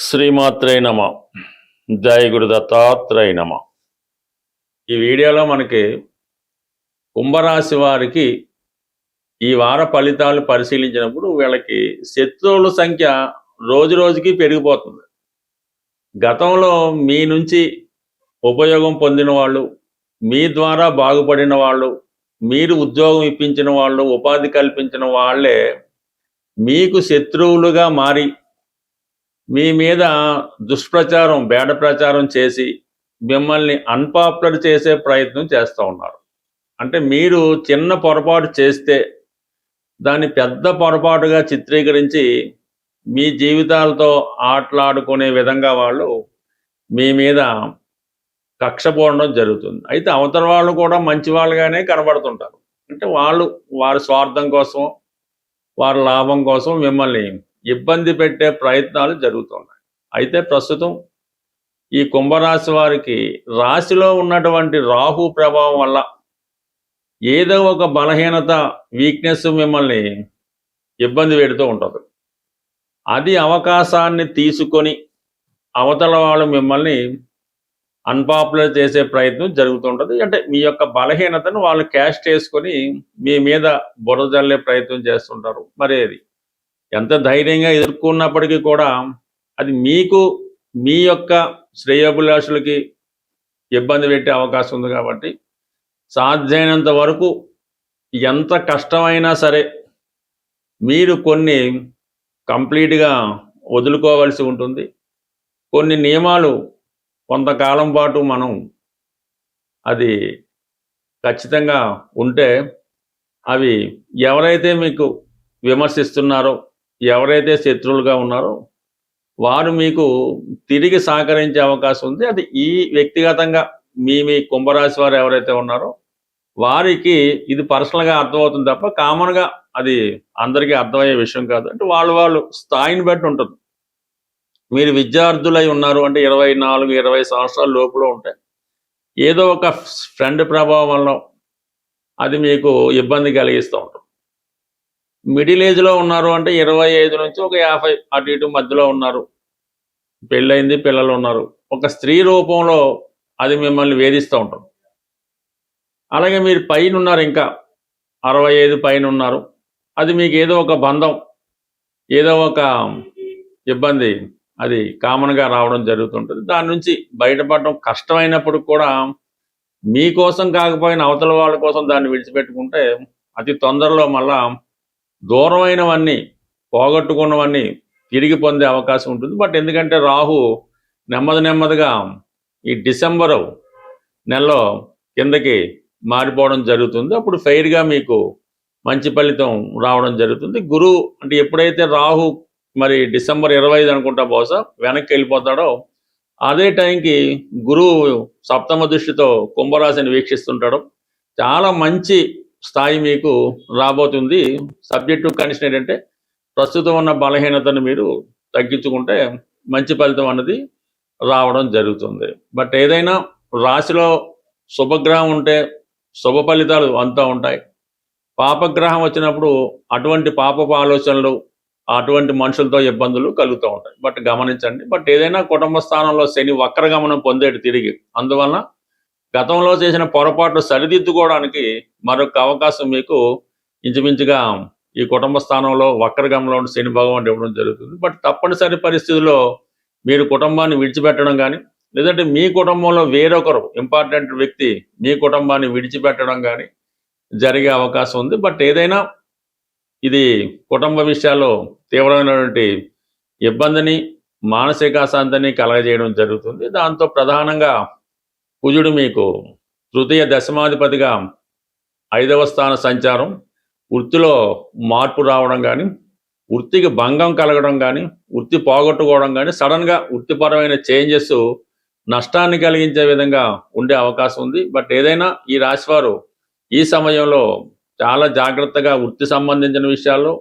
శ్రీమాత్రే నమ. జయ గురు దత్తాత్రేయ నమ. ఈ వీడియోలో మనకి కుంభరాశి వారికి ఈ వార ఫలితాలు పరిశీలించినప్పుడు వీళ్ళకి శత్రువుల సంఖ్య రోజు రోజుకి పెరిగిపోతుంది. గతంలో మీ నుంచి ఉపయోగం పొందిన వాళ్ళు, మీ ద్వారా బాగుపడిన వాళ్ళు, మీరు ఉద్యోగం ఇప్పించిన వాళ్ళు, ఉపాధి కల్పించిన వాళ్ళే మీకు శత్రువులుగా మారి మీ మీద దుష్ప్రచారం, బేడ ప్రచారం చేసి మిమ్మల్ని అన్పాపులర్ చేసే ప్రయత్నం చేస్తూ ఉన్నారు. అంటే మీరు చిన్న పొరపాటు చేస్తే దాన్ని పెద్ద పొరపాటుగా చిత్రీకరించి మీ జీవితాలతో ఆటలాడుకునే విధంగా వాళ్ళు మీ మీద కక్ష పోవడం జరుగుతుంది. అయితే అవతల వాళ్ళు కూడా మంచి వాళ్ళుగానే కనబడుతుంటారు. అంటే వాళ్ళు వారి స్వార్థం కోసం, వారి లాభం కోసం మిమ్మల్ని ఇబ్బంది పెట్టే ప్రయత్నాలు జరుగుతున్నాయి. అయితే ప్రస్తుతం ఈ కుంభరాశి వారికి రాశిలో ఉన్నటువంటి రాహు ప్రభావం వల్ల ఏదో ఒక బలహీనత, వీక్నెస్ మిమ్మల్ని ఇబ్బంది పెడుతూ ఉంటుంది. అది అవకాశాన్ని తీసుకొని అవతల వాళ్ళు మిమ్మల్ని అన్పాపులర్ చేసే ప్రయత్నం జరుగుతుంటుంది. అంటే మీ యొక్క బలహీనతను వాళ్ళు క్యాష్ చేసుకొని మీ మీద బురద జల్లే ప్రయత్నం చేస్తుంటారు. మరి అది ఎంత ధైర్యంగా ఎదుర్కొన్నప్పటికీ కూడా అది మీకు మీ యొక్క శ్రేయోభిలాషులకి ఇబ్బంది పెట్టే అవకాశం ఉంది. కాబట్టి సాధ్యమైనంత వరకు ఎంత కష్టమైనా సరే మీరు కొన్ని కంప్లీట్గా వదులుకోవాల్సి ఉంటుంది. కొన్ని నియమాలు కొంతకాలం పాటు మనం అది ఖచ్చితంగా ఉంటే అవి ఎవరైతే మీకు విమర్శిస్తున్నారో, ఎవరైతే శత్రువులుగా ఉన్నారో వారు మీకు తిరిగి సహకరించే అవకాశం ఉంది. అది ఈ వ్యక్తిగతంగా మీ కుంభరాశి వారు ఎవరైతే ఉన్నారో వారికి ఇది పర్సనల్గా అర్థమవుతుంది తప్ప కామన్గా అది అందరికీ అర్థమయ్యే విషయం కాదు. అంటే వాళ్ళు స్థాయిని బట్టి ఉంటుంది. మీరు విద్యార్థులై ఉన్నారు అంటే 24-20 సంవత్సరాల లోపల ఉంటే ఏదో ఒక ఫ్రెండ్ ప్రభావం వల్ల అది మీకు ఇబ్బంది కలిగిస్తూ ఉంటుంది. మిడిల్ ఏజ్లో ఉన్నారు అంటే 25 నుంచి ఒక 50 అటు ఇటు మధ్యలో ఉన్నారు, పెళ్ళైంది, పిల్లలు ఉన్నారు, ఒక స్త్రీ రూపంలో అది మిమ్మల్ని వేధిస్తూ ఉంటుంది. అలాగే మీరు పైన ఉన్నారు, ఇంకా 65 పైన ఉన్నారు, అది మీకు ఏదో ఒక బంధం, ఏదో ఒక ఇబ్బంది అది కామన్గా రావడం జరుగుతుంటుంది. దాని నుంచి బయటపడడం కష్టమైనప్పుడు కూడా మీకోసం కాకపోయినా అవతల వాళ్ళ కోసం దాన్ని విడిచిపెట్టుకుంటే అతి తొందరలో మళ్ళా దూరమైనవన్నీ, పోగొట్టుకున్నవన్నీ తిరిగి పొందే అవకాశం ఉంటుంది. బట్ ఎందుకంటే రాహు నెమ్మదిగా ఈ డిసెంబరు నెలలో కిందకి మారిపోవడం జరుగుతుంది. అప్పుడు ఫెయిర్గా మీకు మంచి ఫలితం రావడం జరుగుతుంది. గురువు అంటే ఎప్పుడైతే రాహు మరి డిసెంబర్ 25 అనుకుంటా బహుశా వెనక్కి వెళ్ళిపోతాడో అదే టైంకి గురువు సప్తమ దృష్టితో కుంభరాశిని వీక్షిస్తుంటాడు. చాలా మంచి స్థాయి మీకు రాబోతుంది. సబ్జెక్టు కండిషన్ ఏంటంటే ప్రస్తుతం ఉన్న బలహీనతను మీరు తగ్గించుకుంటే మంచి ఫలితం అన్నది రావడం జరుగుతుంది. బట్ ఏదైనా రాశిలో శుభగ్రహం ఉంటే శుభ ఫలితాలు అంతా ఉంటాయి. పాపగ్రహం వచ్చినప్పుడు అటువంటి పాపపు ఆలోచనలు, అటువంటి మనుషులతో ఇబ్బందులు కలుగుతూ ఉంటాయి. బట్ గమనించండి. బట్ ఏదైనా కుటుంబ స్థానంలో శని వక్రగమనం పొందేటి తిరిగి, అందువలన గతంలో చేసిన పొరపాట్లు సరిదిద్దుకోవడానికి మరొక అవకాశం మీకు ఇంచుమించుగా ఈ కుటుంబ స్థానంలో వక్రగమనంలో శని భగవానుడు ఇవ్వడం జరుగుతుంది. బట్ తప్పనిసరి పరిస్థితుల్లో మీరు కుటుంబాన్ని విడిచిపెట్టడం కానీ, లేదంటే మీ కుటుంబంలో వేరొకరు ఇంపార్టెంట్ వ్యక్తి మీ కుటుంబాన్ని విడిచిపెట్టడం కానీ జరిగే అవకాశం ఉంది. బట్ ఏదైనా ఇది కుటుంబ విషయాల్లో తీవ్రమైనటువంటి ఇబ్బందిని, మానసిక అశాంతిని కలగజేయడం జరుగుతుంది. దాంతో ప్రధానంగా కుజుడు మీకు తృతీయ దశమాధిపతిగా 5వ స్థాన సంచారం, వృత్తిలో మార్పు రావడం కానీ, వృత్తికి భంగం కలగడం కానీ, వృత్తి పోగొట్టుకోవడం కానీ, సడన్గా వృత్తిపరమైన చేంజెస్ నష్టాన్ని కలిగించే విధంగా ఉండే అవకాశం ఉంది. బట్ ఏదైనా ఈ రాశివారు ఈ సమయంలో చాలా జాగ్రత్తగా వృత్తి సంబంధించిన విషయాల్లో,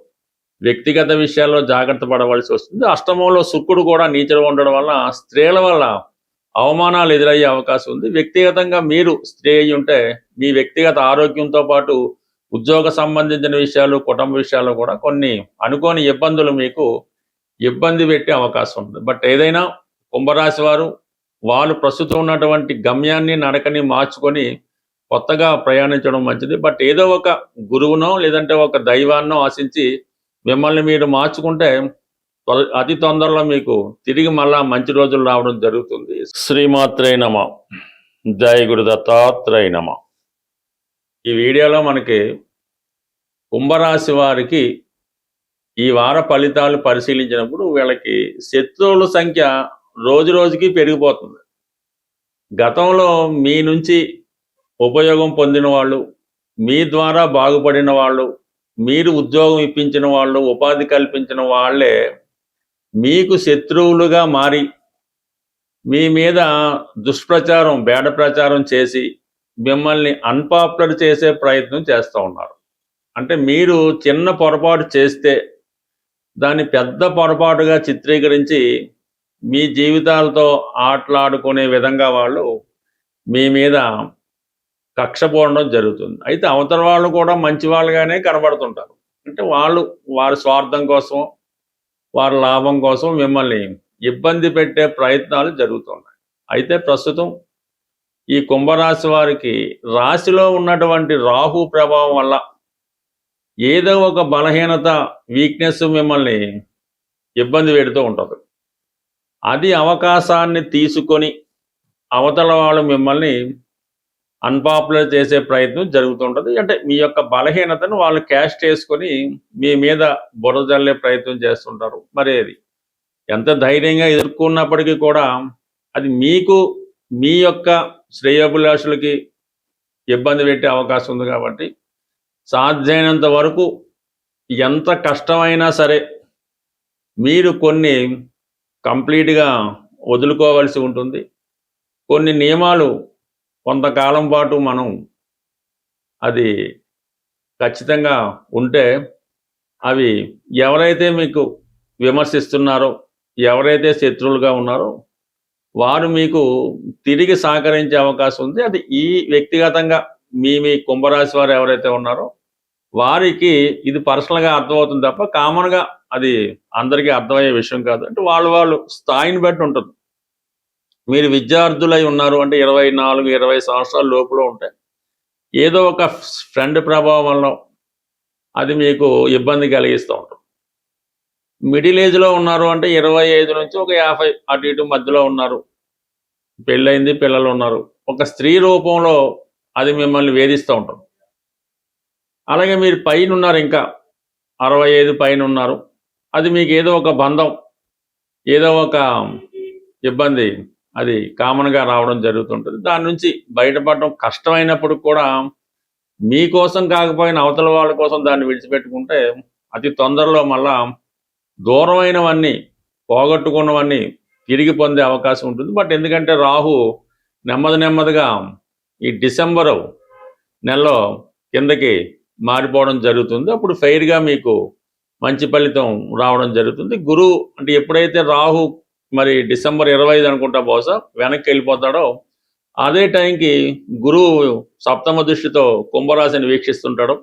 వ్యక్తిగత విషయాల్లో జాగ్రత్త పడవలసి వస్తుంది. అష్టమంలో శుక్రుడు కూడా నీచగా ఉండడం వల్ల స్త్రీల వల్ల అవమానాలు ఎదురయ్యే అవకాశం ఉంది. వ్యక్తిగతంగా మీరు స్త్రీ అయి ఉంటే మీ వ్యక్తిగత ఆరోగ్యంతో పాటు ఉద్యోగ సంబంధించిన విషయాలు, కుటుంబ విషయాల్లో కూడా కొన్ని అనుకోని ఇబ్బందులు మీకు ఇబ్బంది పెట్టే అవకాశం ఉంది. బట్ ఏదైనా కుంభరాశి వారు వాళ్ళు ప్రస్తుతం ఉన్నటువంటి గమ్యాన్ని నడకని మార్చుకొని కొత్తగా ప్రయాణించడం మంచిది. బట్ ఏదో ఒక గురువునో లేదంటే ఒక దైవాన్నో ఆశించి మిమ్మల్ని మీరు మార్చుకుంటే అతి తొందరలో మీకు తిరిగి మళ్ళా మంచి రోజులు రావడం జరుగుతుంది. శ్రీమాత్రే నమ. జై గురు దత్తాత్రేయ నమ. ఈ వీడియోలో మనకి కుంభరాశి వారికి ఈ వార ఫలితాలు పరిశీలించినప్పుడు వీళ్ళకి శత్రువుల సంఖ్య రోజు రోజుకి పెరిగిపోతుంది. గతంలో మీ నుంచి ఉపయోగం పొందిన వాళ్ళు, మీ ద్వారా బాగుపడిన వాళ్ళు, మీరు ఉద్యోగం ఇప్పించిన వాళ్ళు, ఉపాధి కల్పించిన వాళ్ళే మీకు శత్రువులుగా మారి మీ మీద దుష్ప్రచారం, బేడ ప్రచారం చేసి మిమ్మల్ని అన్పాపులర్ చేసే ప్రయత్నం చేస్తూ ఉన్నారు. అంటే మీరు చిన్న పొరపాటు చేస్తే దాన్ని పెద్ద పొరపాటుగా చిత్రీకరించి మీ జీవితాలతో ఆటలాడుకునే విధంగా వాళ్ళు మీ మీద కక్ష పోవడం జరుగుతుంది. అయితే అవతల వాళ్ళు కూడా మంచి వాళ్ళుగానే కనబడుతుంటారు. అంటే వాళ్ళు వారి స్వార్థం కోసం, వారి లాభం కోసం మిమ్మల్ని ఇబ్బంది పెట్టే ప్రయత్నాలు జరుగుతున్నాయి. అయితే ప్రస్తుతం ఈ కుంభరాశి వారికి రాశిలో ఉన్నటువంటి రాహు ప్రభావం వల్ల ఏదో ఒక బలహీనత, వీక్నెస్ మిమ్మల్ని ఇబ్బంది పెడుతూ ఉంటుంది. అది అవకాశాన్ని తీసుకొని అవతల వాళ్ళు మిమ్మల్ని అన్పాపులర్ చేసే ప్రయత్నం జరుగుతుంటుంది. అంటే మీ యొక్క బలహీనతను వాళ్ళు క్యాష్ చేసుకొని మీ మీద బురద జల్లే ప్రయత్నం చేస్తుంటారు. మరి అది ఎంత ధైర్యంగా ఎదుర్కొన్నప్పటికీ కూడా అది మీకు మీ యొక్క శ్రేయోభిలాషులకి ఇబ్బంది పెట్టే అవకాశం ఉంది. కాబట్టి సాధ్యమైనంత వరకు ఎంత కష్టమైనా సరే మీరు కొన్ని కంప్లీట్గా వదులుకోవాల్సి ఉంటుంది. కొన్ని నియమాలు కొంతకాలం పాటు మనం అది ఖచ్చితంగా ఉంటే అవి ఎవరైతే మీకు విమర్శిస్తున్నారో, ఎవరైతే శత్రువులుగా ఉన్నారో వారు మీకు తిరిగి సహకరించే అవకాశం ఉంది. అది ఈ వ్యక్తిగతంగా మీ కుంభరాశి వారు ఎవరైతే ఉన్నారో వారికి ఇది పర్సనల్గా అర్థమవుతుంది తప్ప కామన్గా అది అందరికీ అర్థమయ్యే విషయం కాదు. అంటే వాళ్ళు స్థాయిని బట్టి ఉంటుంది. మీరు విద్యార్థులై ఉన్నారు అంటే 24-20 సంవత్సరాల లోపల ఉంటాయి, ఏదో ఒక ఫ్రెండ్ ప్రభావం వల్ల అది మీకు ఇబ్బంది కలిగిస్తూ ఉంటుంది. మిడిల్ ఏజ్లో ఉన్నారు అంటే 25 నుంచి ఒక 50 అటు ఇటు మధ్యలో ఉన్నారు, పెళ్ళయింది, పిల్లలు ఉన్నారు, ఒక స్త్రీ రూపంలో అది మిమ్మల్ని వేధిస్తూ ఉంటుంది. అలాగే మీరు పైన ఉన్నారు, ఇంకా 65 పైన ఉన్నారు, అది మీకు ఏదో ఒక బంధం, ఏదో ఒక ఇబ్బంది అది కామన్గా రావడం జరుగుతుంటుంది. దాని నుంచి బయటపడడం కష్టమైనప్పుడు కూడా మీకోసం కాకపోయినా అవతల వాళ్ళ కోసం దాన్ని విడిచిపెట్టుకుంటే అతి తొందరలో మళ్ళా దూరమైనవన్నీ, పోగొట్టుకున్నవన్నీ తిరిగి పొందే అవకాశం ఉంటుంది. బట్ ఎందుకంటే రాహు నెమ్మదిగా ఈ డిసెంబరు నెలలో కిందకి మారిపోవడం జరుగుతుంది. అప్పుడు ఫెయిర్గా మీకు మంచి ఫలితం రావడం జరుగుతుంది. గురువు అంటే ఎప్పుడైతే రాహు మరి డిసెంబర్ 25 అనుకుంటా బహుశా వెనక్కి వెళ్ళిపోతాడో అదే టైంకి గురువు సప్తమ దృష్టితో కుంభరాశిని వీక్షిస్తుంటాడు.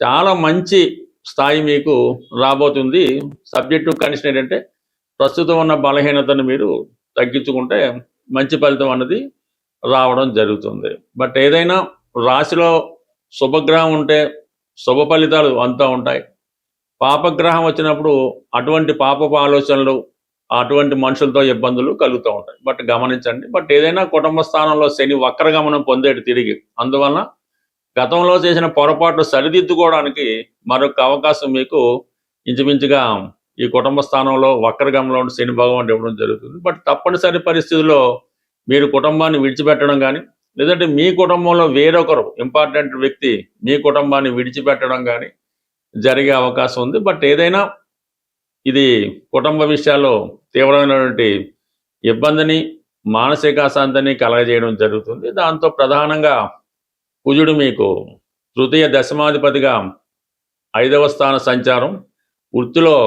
చాలా మంచి స్థాయి మీకు రాబోతుంది. సబ్జెక్టు కండిషన్ ఏంటంటే ప్రస్తుతం ఉన్న బలహీనతను మీరు తగ్గించుకుంటే మంచి ఫలితం అన్నది రావడం జరుగుతుంది. బట్ ఏదైనా రాశిలో శుభగ్రహం ఉంటే శుభ ఫలితాలు అంతా ఉంటాయి. పాపగ్రహం వచ్చినప్పుడు అటువంటి పాపపు ఆలోచనలు, అటువంటి మనుషులతో ఇబ్బందులు కలుగుతూ ఉంటాయి. బట్ గమనించండి. బట్ ఏదైనా కుటుంబ స్థానంలో శని వక్రగమనం పొందేడు తిరిగి, అందువలన గతంలో చేసిన పొరపాట్లు సరిదిద్దుకోవడానికి మరొక అవకాశం మీకు ఇంచుమించుగా ఈ కుటుంబ స్థానంలో వక్రగమనంలో శని భగవానుడు ఇవ్వడం జరుగుతుంది. బట్ తప్పనిసరి పరిస్థితుల్లో మీరు కుటుంబాన్ని విడిచిపెట్టడం కానీ, లేదంటే మీ కుటుంబంలో వేరొకరు ఇంపార్టెంట్ వ్యక్తి మీ కుటుంబాన్ని విడిచిపెట్టడం కానీ జరిగే అవకాశం ఉంది. బట్ ఏదైనా ఇది కుటుంబ విషయాల్లో తీవ్రమైనటువంటి ఇబ్బందిని, మానసిక అశాంతిని కలగజేయడం జరుగుతుంది. దాంతో ప్రధానంగా కుజుడు మీకు తృతీయ దశమాధిపతిగా 5వ స్థాన సంచారం, వృత్తిలో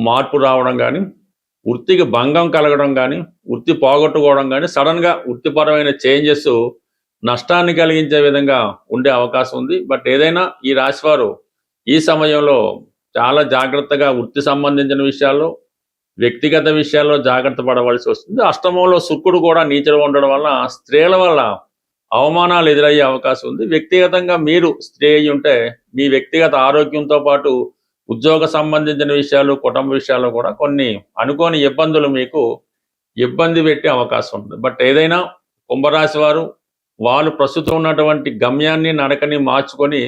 మార్పు రావడం కానీ, వృత్తికి భంగం కలగడం కానీ, వృత్తి పోగొట్టుకోవడం కానీ, సడన్గా వృత్తిపరమైన చేంజెస్ నష్టాన్ని కలిగించే విధంగా ఉండే అవకాశం ఉంది. బట్ ఏదైనా ఈ రాశివారు ఈ సమయంలో చాలా జాగ్రత్తగా వృత్తి సంబంధించిన విషయాల్లో, వ్యక్తిగత విషయాల్లో జాగ్రత్త పడవలసి వస్తుంది. అష్టమంలో శుక్రుడు కూడా నీచగా ఉండడం వల్ల స్త్రీల వల్ల అవమానాలు ఎదురయ్యే అవకాశం ఉంది. వ్యక్తిగతంగా మీరు స్త్రీ అయి ఉంటే మీ వ్యక్తిగత ఆరోగ్యంతో పాటు ఉద్యోగ సంబంధించిన విషయాలు, కుటుంబ విషయాల్లో కూడా కొన్ని అనుకోని ఇబ్బందులు మీకు ఇబ్బంది పెట్టే అవకాశం ఉంది. బట్ ఏదైనా కుంభరాశి వారు వాళ్ళు ప్రస్తుతం ఉన్నటువంటి గమ్యాన్ని, నడకని మార్చుకొని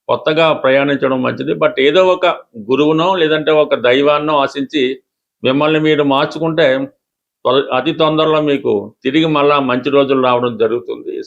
కొత్తగా ప్రయాణించడం మంచిది. బట్ ఏదో ఒక గురువునో లేదంటే ఒక దైవాన్నో ఆశించి మిమ్మల్ని మీరు మార్చుకుంటే అతి తొందరలో మీకు తిరిగి మళ్ళా మంచి రోజులు రావడం జరుగుతుంది.